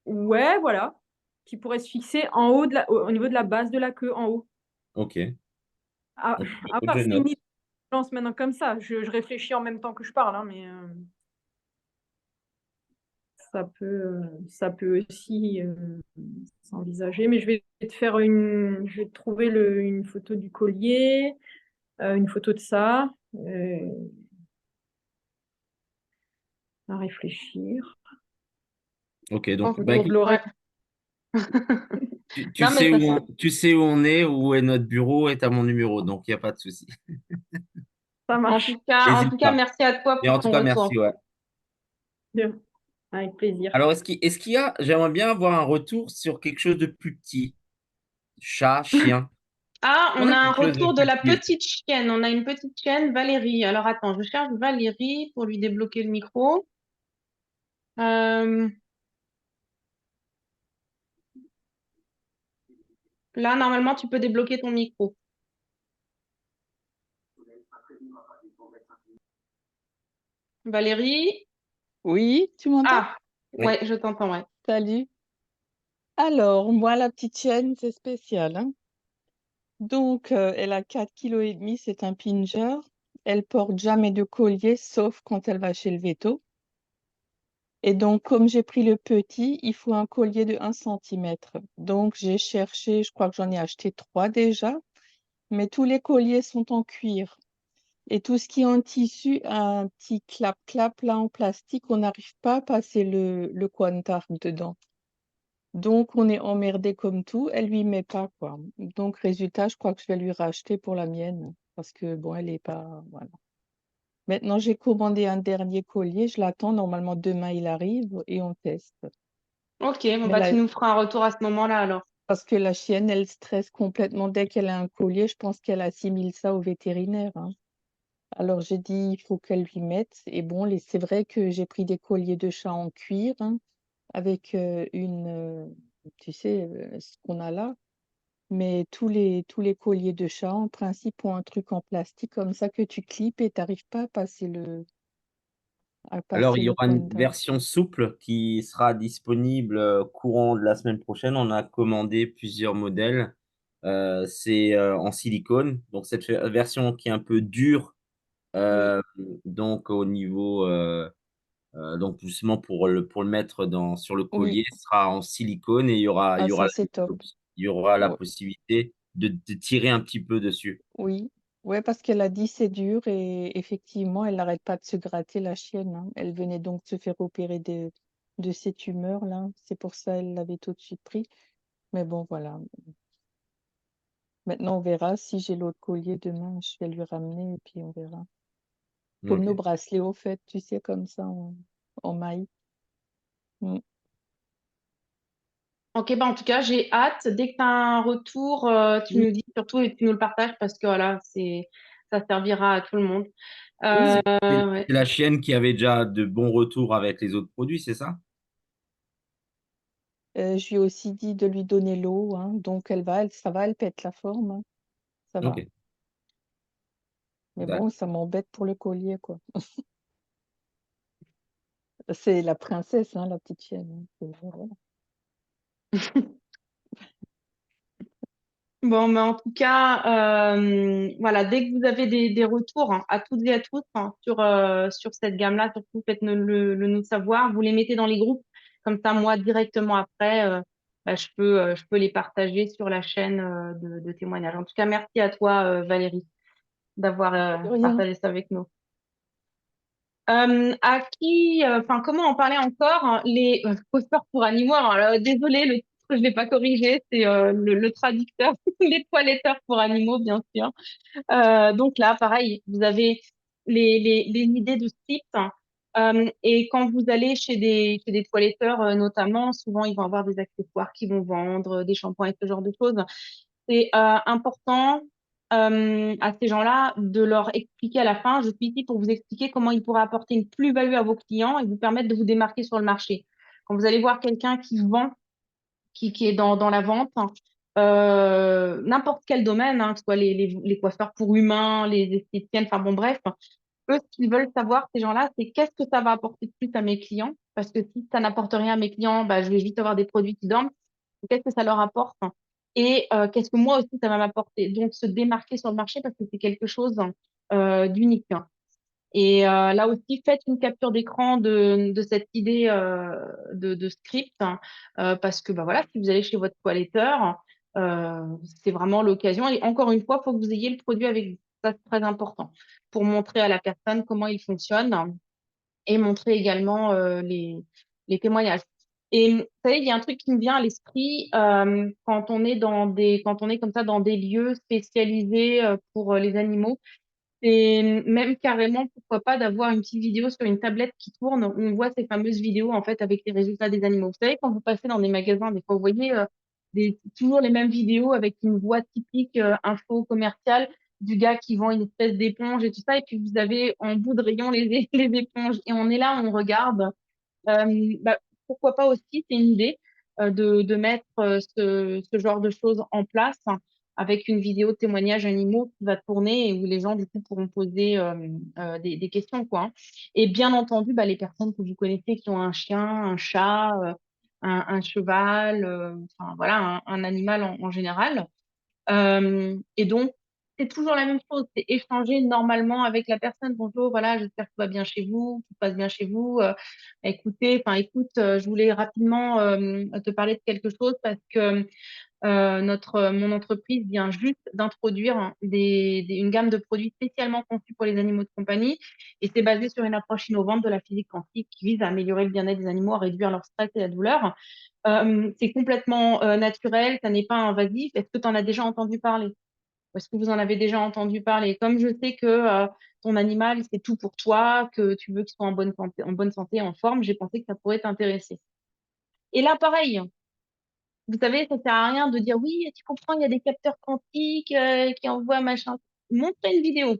Ouais, voilà. Qui pourrait se fixer en haut au niveau de la base de la queue, en haut. OK. À, OK, à écoute, voir, je c'est une note. idée que je lance maintenant comme ça. Je réfléchis en même temps que je parle, hein, mais ça peut aussi s'envisager. Mais je vais te trouver une photo du collier, une photo de ça, à réfléchir. Ok, donc Ok, bah, Vous écoute, l'aurez. ouais. tu Non, mais sais ça, tu sais où est notre bureau et tu as mon numéro, donc il n'y a pas de souci. Ça marche. en tout N'hésite cas, pas. merci à toi Et pour en tout ton cas, retour. merci, ouais. Bien. Avec plaisir. Alors, est-ce qu'il y a, j'aimerais bien avoir un retour sur quelque chose de plus petit. Chat, chien. Ah, On on a a un quelque chose de retour de plus la petit. petite chienne. On a une petite chienne, Valérie. Alors attends, je cherche Valérie pour lui débloquer le micro. Euh, Là, normalement, tu peux débloquer ton micro. Valérie? Oui, tu m'entends? Ah, Oui. ouais, je t'entends, ouais. Salut. Alors, moi, la petite chienne, c'est spécial, hein. Donc, elle a 4,5 kg, c'est un pinger. Elle porte jamais de collier, sauf quand elle va chez le véto. Et donc, comme j'ai pris le petit, il faut un collier de 1 cm. Donc, j'ai cherché, je crois que j'en ai acheté 3 déjà, mais tous les colliers sont en cuir. Et tout ce qui est en tissu a un petit clap-clap là en plastique, on n'arrive pas à passer le cointard dedans. Donc, on est emmerdé comme tout. Elle lui met pas, quoi. Donc, résultat, je crois que je vais lui racheter pour la mienne. Parce que, bon, elle est pas. Voilà. Maintenant, j'ai commandé un dernier collier. Je l'attends. Normalement, demain, il arrive et on teste. Ok, bon, Mais bah, tu là, nous feras un retour à ce moment-là, alors. parce que la chienne, elle stresse complètement dès qu'elle a un collier. Je pense qu'elle assimile ça au vétérinaire, hein. Alors, j'ai dit, il faut qu'elle lui mette. Et bon, c'est vrai que j'ai pris des colliers de chat en cuir, hein, avec tu sais, ce qu'on a là. Mais tous les colliers de chat, en principe, ont un truc en plastique comme ça que tu clips et tu n'arrives pas à Alors, passer il y le aura une cointer. version souple qui sera disponible courant de la semaine prochaine. On a commandé plusieurs modèles. C'est en silicone. Donc, cette version qui est un peu dure, Oui. euh, donc au niveau, donc justement pour le mettre sur le Oui, collier, sera en silicone et il ah y aura, ça c'est top. il y aura la Ouais, possibilité de tirer un petit peu dessus. oui, ouais, parce qu'elle a dit c'est dur et effectivement, elle n'arrête pas de se gratter la chienne, hein. Elle venait donc de se faire opérer de ces tumeurs là. C'est pour ça elle l'avait tout de suite pris. Mais bon, voilà. Maintenant, on verra si j'ai l'autre collier demain, je vais lui ramener et puis on verra. Comme nos Ok. bracelets au fait, tu sais, comme ça en maille. Mm. Ok, bah, en tout cas, j'ai hâte. Dès que tu as un retour, tu Oui, nous dis surtout et tu nous le partages parce que voilà, ça servira à tout le monde. Oui, Ouais. c'est la chienne qui avait déjà de bons retours avec les autres produits, c'est ça? Je lui ai aussi dit de lui donner l'eau, hein, donc ça va, elle pète la forme, hein, ça va. Ok, Mais bon, d'accord. ça m'embête pour le collier, quoi. C'est la princesse, hein, la petite chienne, hein, voilà. Bon, mais en tout cas, voilà, dès que vous avez des retours hein, à toutes et à tous hein, sur cette gamme-là, surtout faites-nous le nous savoir. Vous les mettez dans les groupes, comme ça, moi, directement après, bah, je peux les partager sur la chaîne de témoignages. En tout cas, merci à toi, Valérie, d'avoir De rien. partagé ça avec nous. Enfin, comment en parler encore? Hein, les posters pour animaux. Alors, désolé, le titre, je l'ai pas corrigé, c'est le traducteur, les toiletteurs pour animaux, bien sûr. Donc là, pareil, vous avez les idées de site. Et quand vous allez chez des toiletteurs, notamment, souvent, ils vont avoir des accessoires qu'ils vont vendre, des shampoings et ce genre de choses. C'est important à ces gens-là de leur expliquer à la fin, je suis ici pour vous expliquer comment ils pourraient apporter une plus-value à vos clients et vous permettre de vous démarquer sur le marché. Quand vous allez voir quelqu'un qui vend, qui est dans la vente, n'importe quel domaine, hein, que ce soit les coiffeurs pour humains, les esthéticiennes, enfin bon, bref, eux, ce qu'ils veulent savoir, ces gens-là, c'est qu'est-ce que ça va apporter de plus à mes clients? Parce que si ça n'apporte rien à mes clients, bah, je vais juste avoir des produits qui dorment. Qu'est-ce que ça leur apporte? Et qu'est-ce que moi aussi, ça va m'apporter? Donc, se démarquer sur le marché parce que c'est quelque chose d'unique, hein. Et là aussi, faites une capture d'écran de cette idée de script, hein, parce que bah, voilà, si vous allez chez votre toiletteur, c'est vraiment l'occasion. Et encore une fois, il faut que vous ayez le produit avec vous. Ça, c'est très important pour montrer à la personne comment il fonctionne et montrer également les témoignages. Et vous savez, il y a un truc qui me vient à l'esprit quand on est comme ça dans des lieux spécialisés pour les animaux. Et même carrément, pourquoi pas, d'avoir une petite vidéo sur une tablette qui tourne où on voit ces fameuses vidéos en fait avec les résultats des animaux. Vous savez, quand vous passez dans des magasins, des fois, vous voyez toujours les mêmes vidéos avec une voix typique info commerciale du gars qui vend une espèce d'éponge et tout ça. Et puis vous avez en bout de rayon les éponges. Et on est là, on regarde. Bah, pourquoi pas aussi, c'est une idée de mettre ce genre de choses en place, hein, avec une vidéo de témoignages animaux qui va tourner et où les gens du coup pourront poser des questions, quoi, hein. Et bien entendu, bah, les personnes que vous connaissez qui ont un chien, un chat, un cheval, enfin voilà, un animal en général. Et donc, c'est toujours la même chose, c'est échanger normalement avec la personne. Bonjour, voilà, j'espère que tout va bien chez vous, tout se passe bien chez vous. Écoutez, enfin, écoute, je voulais rapidement te parler de quelque chose parce que mon entreprise vient juste d'introduire, hein, une gamme de produits spécialement conçus pour les animaux de compagnie. Et c'est basé sur une approche innovante de la physique quantique qui vise à améliorer le bien-être des animaux, à réduire leur stress et la douleur. C'est complètement naturel, ça n'est pas invasif. Est-ce que tu en as déjà entendu parler? Ou est-ce que vous en avez déjà entendu parler? Comme je sais que ton animal, c'est tout pour toi, que tu veux qu'il soit en bonne santé, en forme, j'ai pensé que ça pourrait t'intéresser. Et là, pareil, vous savez, ça sert à rien de dire oui, tu comprends, il y a des capteurs quantiques qui envoient machin. Montrez une vidéo.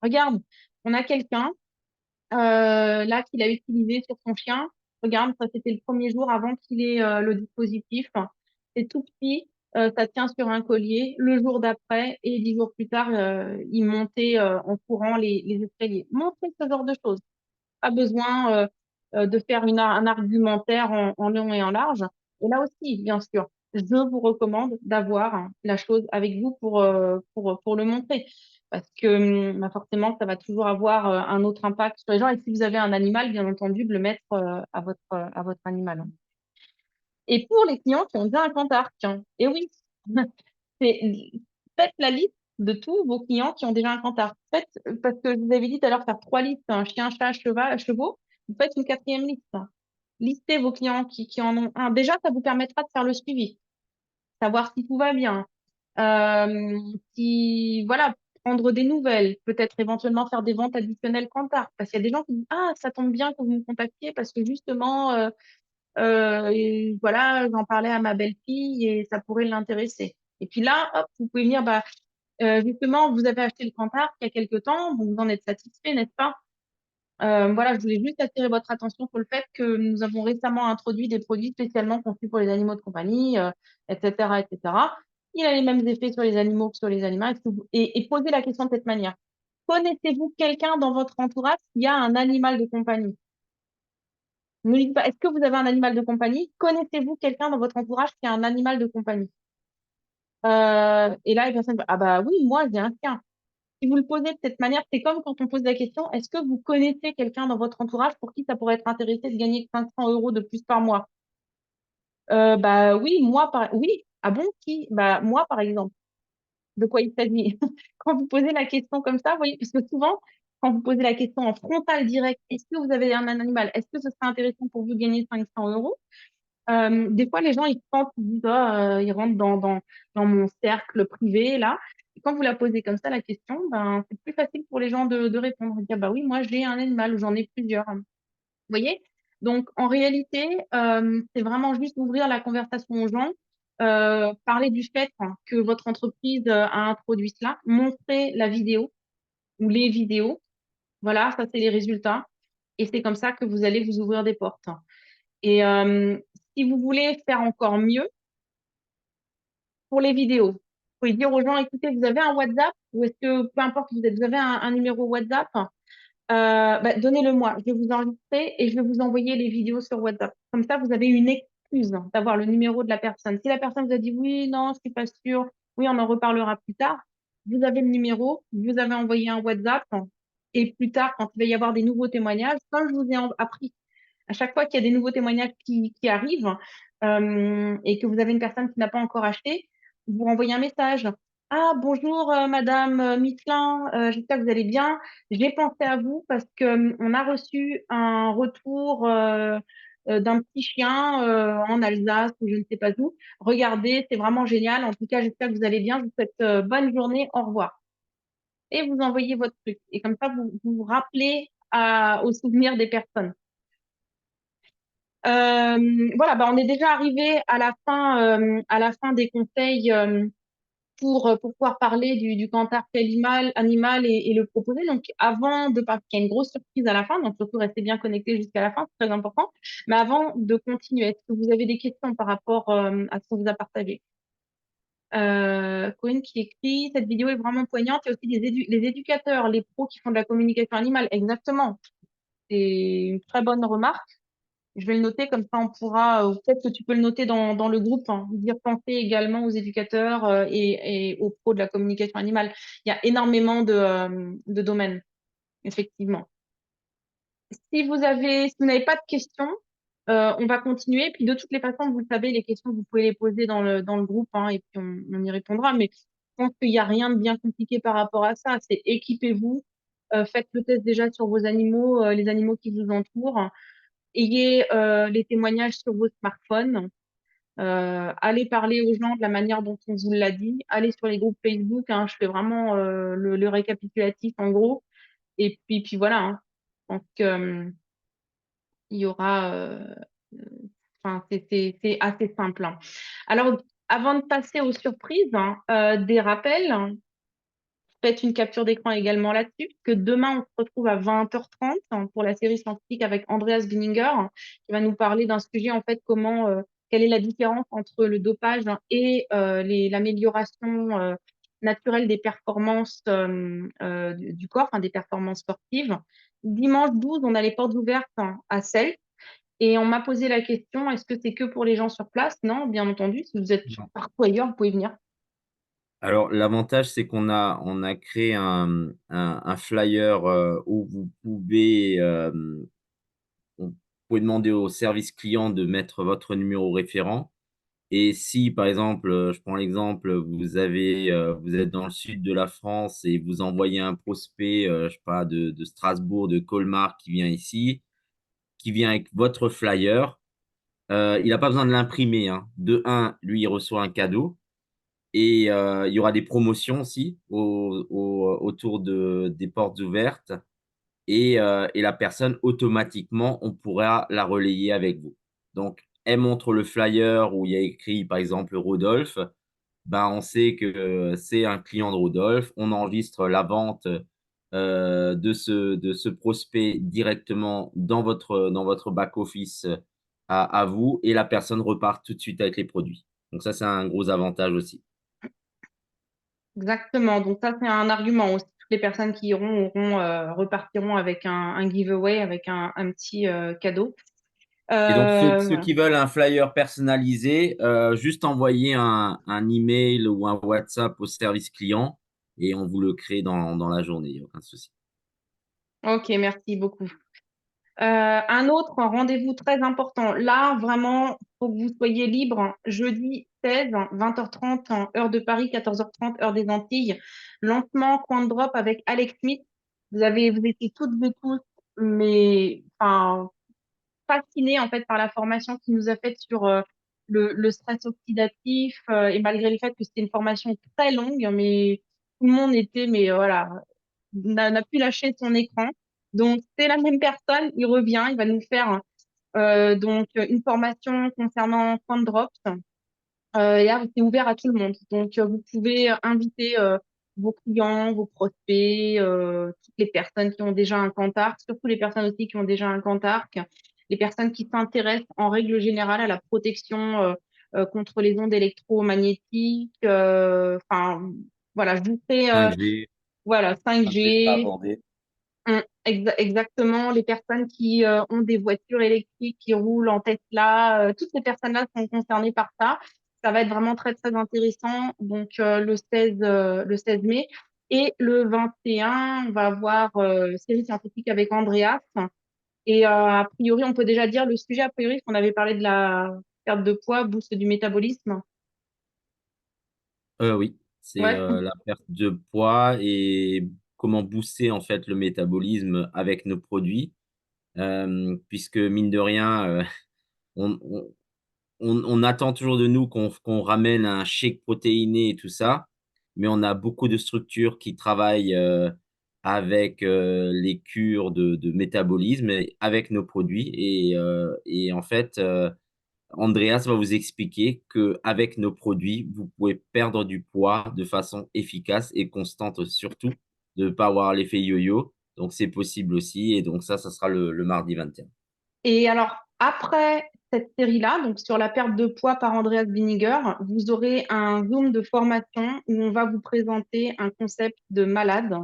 Regarde, on a quelqu'un là qu'il a utilisé sur son chien. Regarde, ça c'était le premier jour avant qu'il ait le dispositif. C'est tout petit, ça tient sur un collier. Le jour d'après et 10 jours plus tard, il montait en courant les escaliers. Montrez ce genre de choses. Pas besoin de faire un argumentaire en long et en large. Et là aussi, bien sûr, je vous recommande d'avoir, hein, la chose avec vous pour le montrer. Parce que bah, forcément, ça va toujours avoir un autre impact sur les gens. Et si vous avez un animal, bien entendu, de le mettre à votre animal, hein. Et pour les clients qui ont déjà un compte Arc, hein, et oui, c'est, faites la liste de tous vos clients qui ont déjà un compte Arc. Faites, parce que je vous avais dit tout à l'heure, faire 3 listes, un chien, chat, cheval, chevaux. Vous faites une quatrième liste. Listez vos clients qui en ont un. Déjà, ça vous permettra de faire le suivi, savoir si tout va bien, si, voilà, prendre des nouvelles, peut-être éventuellement faire des ventes additionnelles compte Arc. Parce qu'il y a des gens qui disent, ah, ça tombe bien que vous me contactiez parce que justement, et voilà, j'en parlais à ma belle-fille et ça pourrait l'intéresser. Et puis là, hop, vous pouvez venir, bah, justement, vous avez acheté le Cantar il y a quelque temps, donc vous en êtes satisfait, n'est-ce pas? Voilà, je voulais juste attirer votre attention sur le fait que nous avons récemment introduit des produits spécialement conçus pour les animaux de compagnie, etc., etc. Il a les mêmes effets sur les animaux que sur les animaux. Et posez la question de cette manière. Connaissez-vous quelqu'un dans votre entourage qui a un animal de compagnie? Ne dites pas, est-ce que vous avez un animal de compagnie? Connaissez-vous quelqu'un dans votre entourage qui a un animal de compagnie? Et là, les personnes, ah bah oui, moi, j'ai un chien. Si vous le posez de cette manière, c'est comme quand on pose la question, est-ce que vous connaissez quelqu'un dans votre entourage pour qui ça pourrait être intéressé de gagner 500 euros de plus par mois? Bah oui, oui. Ah bon, qui? Bah moi, par exemple. De quoi il s'agit? Quand vous posez la question comme ça, vous voyez, parce que souvent, quand vous posez la question en frontal direct, est-ce que vous avez un animal? Est-ce que ce serait intéressant pour vous de gagner 500 euros? Des fois, les gens, ils pensent, ils disent, ah, ils rentrent dans mon cercle privé, là. Et quand vous la posez comme ça, la question, ben, c'est plus facile pour les gens de répondre. Dire, bah oui, moi, j'ai un animal ou j'en ai plusieurs. Vous voyez? Donc, en réalité, c'est vraiment juste ouvrir la conversation aux gens, parler du fait, hein, que votre entreprise a introduit cela, montrer la vidéo ou les vidéos. Voilà, ça, c'est les résultats. Et c'est comme ça que vous allez vous ouvrir des portes. Et si vous voulez faire encore mieux pour les vidéos, vous pouvez dire aux gens, écoutez, vous avez un WhatsApp ou est-ce que, peu importe, vous avez un numéro WhatsApp, bah, donnez-le-moi. Je vais vous enregistrer et je vais vous envoyer les vidéos sur WhatsApp. Comme ça, vous avez une excuse d'avoir le numéro de la personne. Si la personne vous a dit oui, non, je suis pas sûre, oui, on en reparlera plus tard, vous avez le numéro, vous avez envoyé un WhatsApp Et plus tard, quand il va y avoir des nouveaux témoignages, comme je vous ai appris, à chaque fois qu'il y a des nouveaux témoignages qui arrivent et que vous avez une personne qui n'a pas encore acheté, vous renvoyez un message. Ah, bonjour, Madame Michelin, j'espère que vous allez bien. J'ai pensé à vous parce que on a reçu un retour d'un petit chien en Alsace ou je ne sais pas où. Regardez, c'est vraiment génial. En tout cas, j'espère que vous allez bien. Je vous souhaite bonne journée. Au revoir. Et vous envoyez votre truc. Et comme ça, vous rappelez au souvenir des personnes. Voilà, bah, on est déjà arrivé à la fin des conseils pour pouvoir parler du cantar animal et le proposer. Donc, avant de partir, il y a une grosse surprise à la fin, donc surtout restez bien connectés jusqu'à la fin, c'est très important. Mais avant de continuer, est-ce que vous avez des questions par rapport à ce qu'on vous a partagé? Corinne qui écrit, cette vidéo est vraiment poignante. Il y a aussi les éducateurs, les pros qui font de la communication animale. Exactement. C'est une très bonne remarque. Je vais le noter, comme ça on pourra, peut-être que tu peux le noter dans le groupe, hein, dire penser également aux éducateurs et aux pros de la communication animale. Il y a énormément de domaines, effectivement. Si vous n'avez pas de questions, on va continuer. Puis de toutes les façons, vous le savez, les questions, vous pouvez les poser dans le groupe, hein, et puis on y répondra. Mais je pense qu'il n'y a rien de bien compliqué par rapport à ça. C'est équipez-vous, faites le test déjà sur vos animaux, les animaux qui vous entourent. Ayez les témoignages sur vos smartphones. Allez parler aux gens de la manière dont on vous l'a dit. Allez sur les groupes Facebook. Hein, je fais vraiment le récapitulatif en gros. Et puis voilà. Hein. Donc, il y aura. Enfin, c'est assez simple. Hein. Alors, avant de passer aux surprises, hein, des rappels. Faites une capture d'écran également là-dessus, que demain, on se retrouve à 20h30 hein, pour la série scientifique avec Andreas Binninger, hein, qui va nous parler d'un sujet, en fait, quelle est la différence entre le dopage hein, et l'amélioration naturelle des performances du corps, enfin, des performances sportives. Dimanche 12, on a les portes ouvertes hein, à Celle. Et on m'a posé la question, est-ce que c'est que pour les gens sur place? Non, bien entendu, si vous êtes Non. partout ailleurs, vous pouvez venir. Alors, l'avantage, c'est qu'on a créé un flyer où vous pouvez demander au service client de mettre votre numéro référent. Et si, par exemple, je prends l'exemple, vous êtes dans le sud de la France et vous envoyez un prospect, je sais pas, de Strasbourg, de Colmar qui vient ici, qui vient avec votre flyer, il n'a pas besoin de l'imprimer, hein. De un, lui, il reçoit un cadeau. Et il y aura des promotions aussi autour des portes ouvertes. Et la personne, automatiquement, on pourra la relayer avec vous. Donc, elle montre le flyer où il y a écrit, par exemple, Rodolphe. Ben, on sait que c'est un client de Rodolphe. On enregistre la vente de ce prospect directement dans votre back-office à vous. Et la personne repart tout de suite avec les produits. Donc ça, c'est un gros avantage aussi. Exactement. Donc ça, c'est un argument aussi. Toutes les personnes qui repartiront avec un giveaway, avec un petit cadeau. Et donc, ceux Voilà. qui veulent un flyer personnalisé, juste envoyer un email ou un WhatsApp au service client et on vous le crée dans la journée, il n'y a aucun souci. Ok, merci beaucoup. Un autre rendez-vous très important. Là, vraiment, faut que vous soyez libre. Jeudi 16, 20h30, heure de Paris, 14h30, heure des Antilles. Lancement Coin Drop avec Alex Smith. Vous étiez toutes et tous, mais enfin, fascinée en fait par la formation qu'il nous a faite sur le stress oxydatif et malgré le fait que c'était une formation très longue, mais tout le monde était, mais voilà, n'a pu lâcher son écran. Donc c'est la même personne, il revient, il va nous faire donc une formation concernant Point Drops et là, c'est ouvert à tout le monde. Donc vous pouvez inviter vos clients, vos prospects, toutes les personnes qui ont déjà un Cantarc, surtout les personnes aussi qui ont déjà un Cantarc, les personnes qui s'intéressent en règle générale à la protection contre les ondes électromagnétiques. Enfin, voilà, je vous fais 5G, voilà un que j'ai pas 5G. abordé. Exactement, les personnes qui ont des voitures électriques, qui roulent en Tesla, toutes ces personnes-là sont concernées par ça. Ça va être vraiment très, très intéressant. Donc, le 16 mai. Et le 21, on va avoir série scientifique avec Andreas. Et a priori, on peut déjà dire le sujet, a priori, qu'on avait parlé de la perte de poids, boost du métabolisme. Oui, c'est Ouais. la perte de poids et comment booster en fait le métabolisme avec nos produits. Puisque mine de rien, on, on- on attend toujours de nous qu'on ramène un shake protéiné et tout ça, mais on a beaucoup de structures qui travaillent avec les cures de métabolisme et avec nos produits. Et en fait, Andreas va vous expliquer que avec nos produits, vous pouvez perdre du poids de façon efficace et constante, surtout de ne pas avoir l'effet yo-yo. Donc, c'est possible aussi. Et donc, ça sera le mardi 21. Et alors, après cette série-là, donc sur la perte de poids par Andreas Winiger, vous aurez un Zoom de formation où on va vous présenter un concept de malade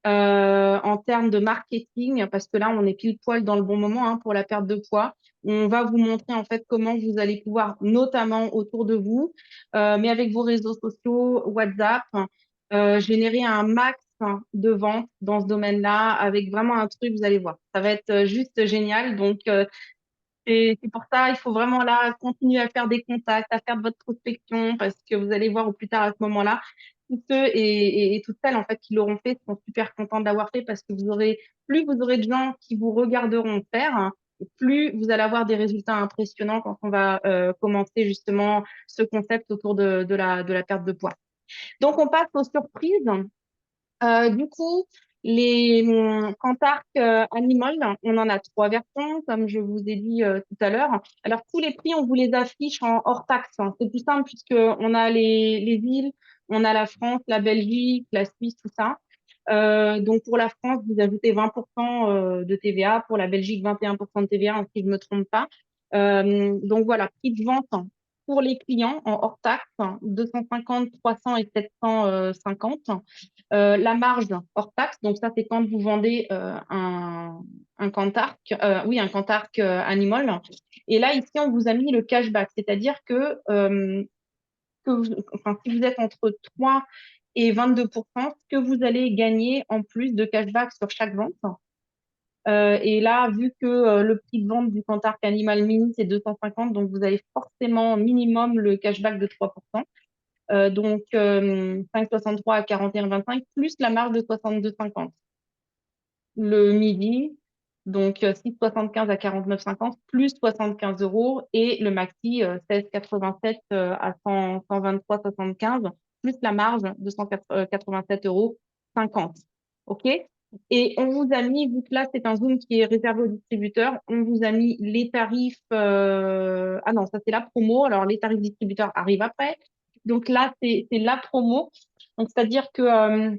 en termes de marketing, parce que là, on est pile poil dans le bon moment pour la perte de poids. On va vous montrer en fait comment vous allez pouvoir, notamment autour de vous, mais avec vos réseaux sociaux, WhatsApp, générer un max de ventes dans ce domaine-là, avec vraiment un truc, vous allez voir. Ça va être juste génial. Donc, c'est pour ça, il faut vraiment là continuer à faire des contacts, à faire de votre prospection, parce que vous allez voir au plus tard à ce moment-là, tous ceux et toutes celles en fait qui l'auront fait sont super contents de l'avoir fait parce que plus vous aurez de gens qui vous regarderont faire, et plus vous allez avoir des résultats impressionnants quand on va commencer justement ce concept autour de la perte de poids. Donc on passe aux surprises. Du coup, les Cantarc Animal, on en a trois versions, comme je vous ai dit tout à l'heure. Alors, tous les prix, on vous les affiche en hors taxe. C'est plus simple puisque on a les îles, on a la France, la Belgique, la Suisse, tout ça. Donc, pour la France, vous ajoutez 20% de TVA. Pour la Belgique, 21% de TVA, si je ne me trompe pas. Donc, voilà, prix de vente pour les clients en hors taxe, 250, 300 et 750. La marge hors taxe, donc ça, c'est quand vous vendez un Cantarc, oui, un Cantarc Animal. Et là, ici, on vous a mis le cashback, c'est-à-dire enfin, si vous êtes entre 3 et 22%, ce que vous allez gagner en plus de cashback sur chaque vente. Et là, vu que le prix de vente du Cantarc Animal Mini, c'est 250, donc vous avez forcément minimum le cashback de 3%. Donc 5,63 à 41,25 plus la marge de 62,50. Le midi, donc 6,75 à 49,50 plus 75 euros et le maxi 16,87 à 123,75 plus la marge de 187 euros 50. OK? Et on vous a mis, vu que là c'est un Zoom qui est réservé aux distributeurs, on vous a mis les tarifs. Ah non, ça c'est la promo. Alors les tarifs distributeurs arrivent après. Donc là c'est la promo. Donc c'est-à-dire que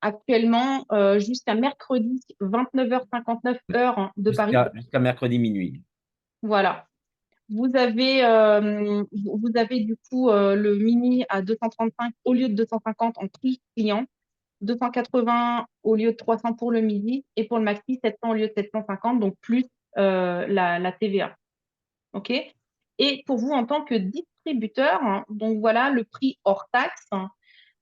actuellement, jusqu'à mercredi 29h59 heure de Paris. Jusqu'à mercredi minuit. Voilà. Vous avez du coup le mini à 235 au lieu de 250 en prix client, 280 au lieu de 300 pour le midi et pour le maxi 700 au lieu de 750, donc plus la TVA. OK? Et pour vous en tant que distributeur, donc voilà le prix hors taxe.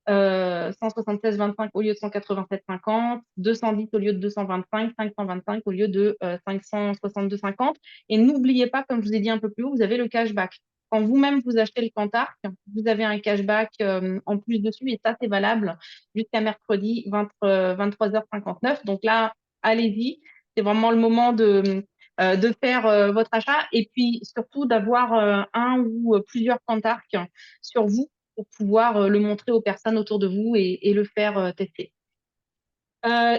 176,25 au lieu de 187,50, 210 au lieu de 225, 525 au lieu de 562,50. Et n'oubliez pas, comme je vous ai dit un peu plus haut, vous avez le cashback. Quand vous-même vous achetez le Cantarc, vous avez un cashback en plus dessus et ça, c'est valable jusqu'à mercredi 23h59. Donc là, allez-y. C'est vraiment le moment de faire votre achat et puis surtout d'avoir un ou plusieurs Cantarcs sur vous pour pouvoir le montrer aux personnes autour de vous et le faire tester.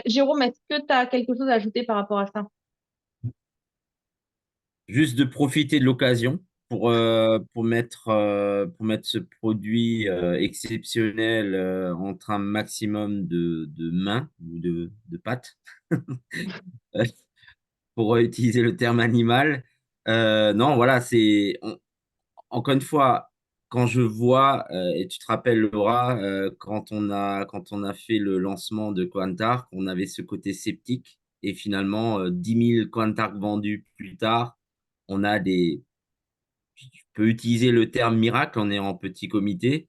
Jérôme, est-ce que tu as quelque chose à ajouter par rapport à ça? Juste de profiter de l'occasion pour mettre ce produit exceptionnel entre un maximum de mains ou de pattes, pour utiliser le terme animal. Non, voilà, encore une fois, quand je vois, et tu te rappelles, Laura, quand on a fait le lancement de Quantarc, on avait ce côté sceptique. Et finalement, 10 000 Quantarc vendus plus tard, on a des, je peux utiliser le terme miracle, on est en petit comité.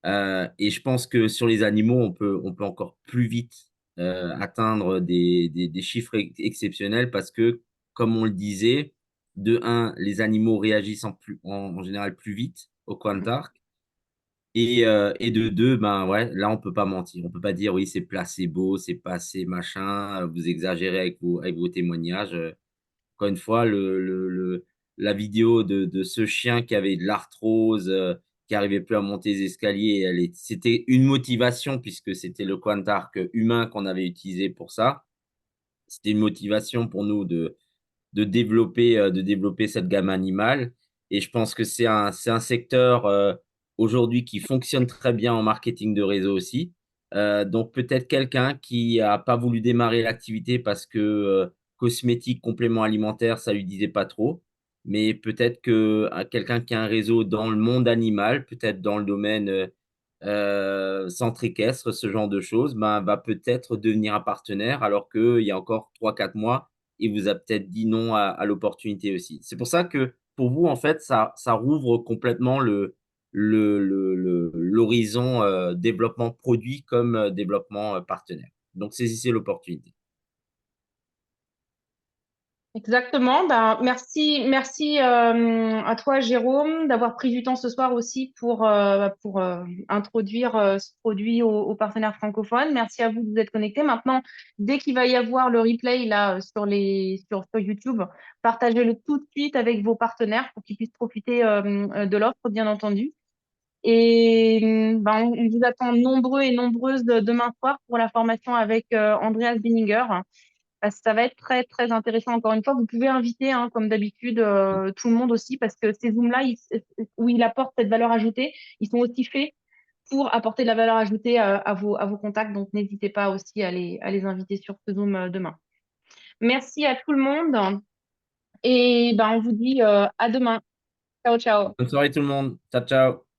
Et je pense que sur les animaux, on peut encore plus vite atteindre des chiffres exceptionnels parce que, comme on le disait, de un, les animaux réagissent en général plus vite au Quantark. Et de deux, ben ouais, là, on peut pas mentir. On peut pas dire, oui, c'est placebo, c'est passé, machin, vous exagérez avec vos témoignages. Encore une fois, la vidéo de ce chien qui avait de l'arthrose, qui arrivait plus à monter les escaliers, c'était une motivation puisque c'était le Quantark humain qu'on avait utilisé pour ça. C'était une motivation pour nous de développer cette gamme animale. Et je pense que c'est un secteur aujourd'hui qui fonctionne très bien en marketing de réseau aussi. Donc peut-être quelqu'un qui a pas voulu démarrer l'activité parce que cosmétique, complément alimentaire, ça lui disait pas trop. Mais peut-être que quelqu'un qui a un réseau dans le monde animal, peut-être dans le domaine centre équestre, ce genre de choses, ben, va peut-être devenir un partenaire alors qu'il y a encore 3 4 mois, il vous a peut-être dit non à l'opportunité aussi. C'est pour ça que pour vous, en fait, ça rouvre complètement l'horizon développement produit comme développement partenaire. Donc, saisissez l'opportunité. Exactement. Ben, merci à toi, Jérôme, d'avoir pris du temps ce soir aussi pour introduire ce produit aux partenaires francophones. Merci à vous de vous être connectés. Maintenant, dès qu'il va y avoir le replay là sur YouTube, partagez-le tout de suite avec vos partenaires pour qu'ils puissent profiter de l'offre, bien entendu. Et ben, on vous attend nombreux et nombreuses demain soir pour la formation avec Andreas Binninger. Parce que ça va être très, très intéressant. Encore une fois, vous pouvez inviter, hein, comme d'habitude, tout le monde aussi, parce que ces Zooms-là, où il apporte cette valeur ajoutée, ils sont aussi faits pour apporter de la valeur ajoutée à vos contacts. Donc, n'hésitez pas aussi à les inviter sur ce Zoom demain. Merci à tout le monde et ben, on vous dit à demain. Ciao, ciao. Bonne soirée tout le monde. Ciao, ciao.